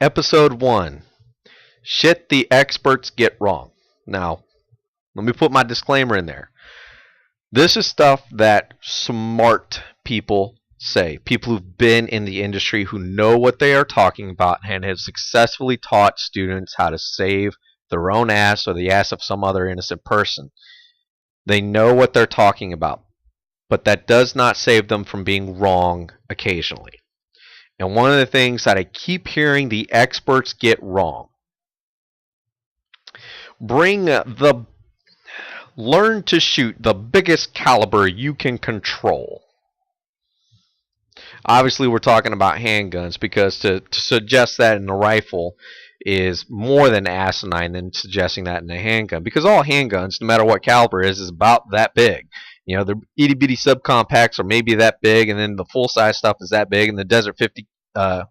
Episode 1. Shit the experts get wrong. Now, let me put my disclaimer in there. This is stuff that smart people say. People who've been in the industry, who know what they are talking about, and have successfully taught students how to save their own ass or the ass of some other innocent person. They know what they're talking about, but that does not save them from being wrong occasionally. And one of the things that I keep hearing the experts get wrong, learn to shoot the biggest caliber you can control. Obviously, we're talking about handguns, because to suggest that in a rifle is more than asinine than suggesting that in a handgun, because all handguns, no matter what caliber is about that big. You know, the itty bitty subcompacts are maybe that big, and then the full size stuff is that big, and the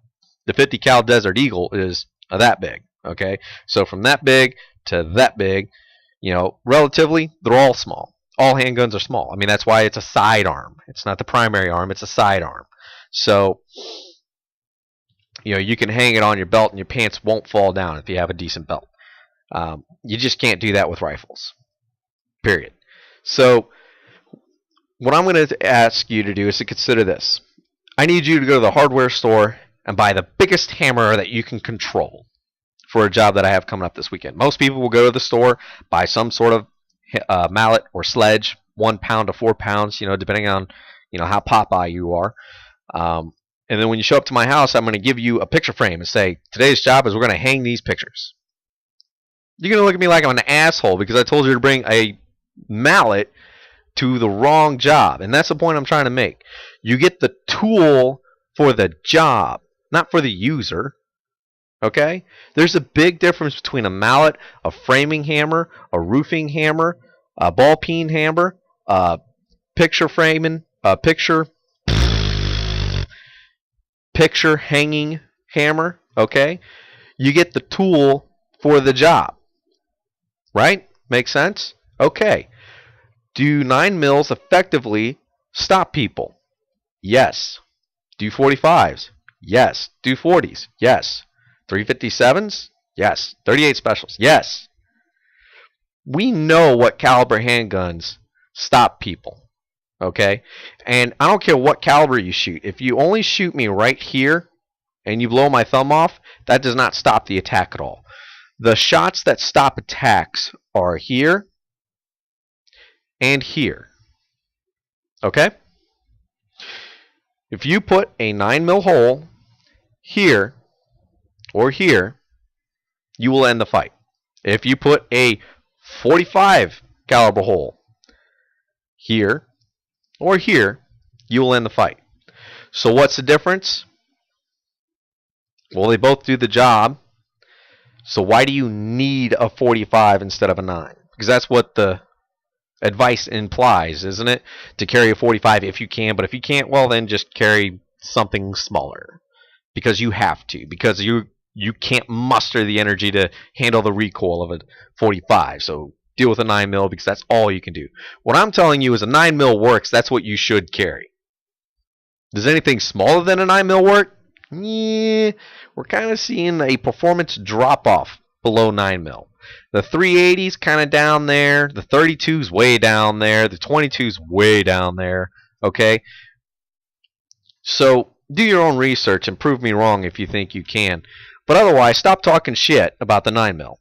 50 cal Desert Eagle is that big. Okay, so from that big to that big, you know, relatively, they're all small. All handguns are small. I mean, that's why it's a sidearm. It's not the primary arm; it's a sidearm. So, you know, you can hang it on your belt, and your pants won't fall down if you have a decent belt. You just can't do that with rifles. Period. So, what I'm going to ask you to do is to consider this. I need you to go to the hardware store and buy the biggest hammer that you can control for a job that I have coming up this weekend. Most people will go to the store, buy some sort of mallet or sledge, 1 pound to 4 pounds, you know, depending on, you know, how Popeye you are. And then when you show up to my house, I'm going to give you a picture frame and say, today's job is we're going to hang these pictures. You're going to look at me like I'm an asshole because I told you to bring a mallet to the wrong job. And that's the point I'm trying to make. You get the tool for the job, not for the user. Okay? There's a big difference between a mallet, a framing hammer, a roofing hammer, a ball peen hammer, a picture framing, a picture hanging hammer. Okay? You get the tool for the job. Right? Makes sense? Okay. Do 9 mils effectively stop people? Yes. Do 45s? Yes. Do 40s? Yes. 357s? Yes. 38 specials? Yes. We know what caliber handguns stop people. Okay? And I don't care what caliber you shoot. If you only shoot me right here and you blow my thumb off, that does not stop the attack at all. The shots that stop attacks are here and here. Okay? If you put a 9 mil hole here or here, you will end the fight. If you put a 45 caliber hole here or here, you will end the fight. So what's the difference? Well, they both do the job. So why do you need a 45 instead of a 9? Because that's what the advice implies, isn't it? To carry a 45 if you can, but if you can't, well, then just carry something smaller. Because you have to. Because you can't muster the energy to handle the recoil of a 45. So deal with a 9 mil because that's all you can do. What I'm telling you is a 9 mil works. That's what you should carry. Does anything smaller than a 9 mil work? Yeah, we're kind of seeing a performance drop off below 9 mil. The 380's kind of down there. The 32's way down there. The 22's way down there. Okay? So do your own research and prove me wrong if you think you can. But otherwise, stop talking shit about the 9 mil.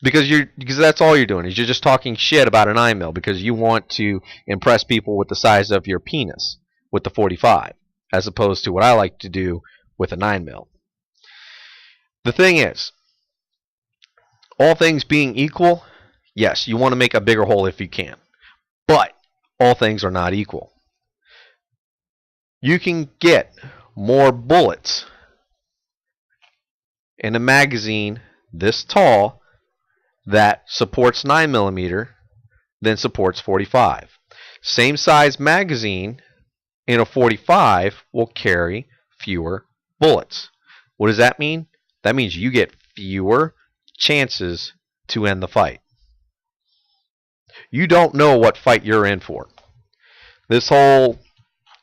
Because that's all you're doing, is you're just talking shit about a 9 mil because you want to impress people with the size of your penis with the 45, as opposed to what I like to do with a 9 mil. The thing is, all things being equal, yes, you want to make a bigger hole if you can. But all things are not equal. You can get more bullets in a magazine this tall that supports 9mm than supports 45. Same size magazine in a 45 will carry fewer bullets. What does that mean? That means you get fewer chances to end the fight. You don't know what fight you're in for. This whole,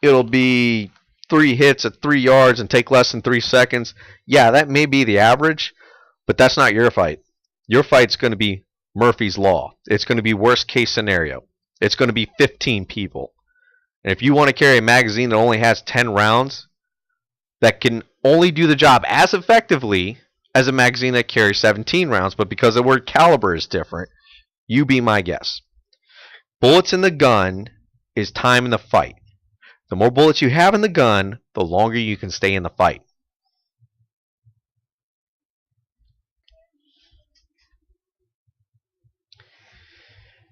it'll be 3 hits at 3 yards and take less than 3 seconds, yeah, that may be the average, but that's not your fight. Your fight's going to be Murphy's Law. It's going to be worst case scenario. It's going to be 15 people. And if you want to carry a magazine that only has 10 rounds, that can only do the job as effectively as a magazine that carries 17 rounds, but because the word caliber is different, you be my guess. Bullets in the gun is time in the fight. The more bullets you have in the gun, the longer you can stay in the fight.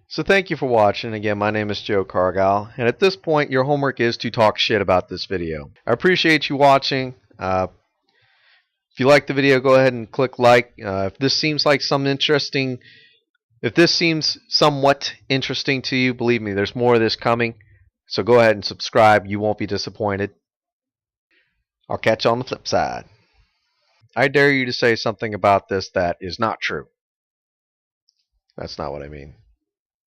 So thank you for watching. Again, my name is Joe Cargile, and at this point, your homework is to talk shit about this video. I appreciate you watching. If you like the video, go ahead and click like. If this seems somewhat interesting to you, believe me, there's more of this coming. So go ahead and subscribe. You won't be disappointed. I'll catch you on the flip side. I dare you to say something about this that is not true. That's not what I mean.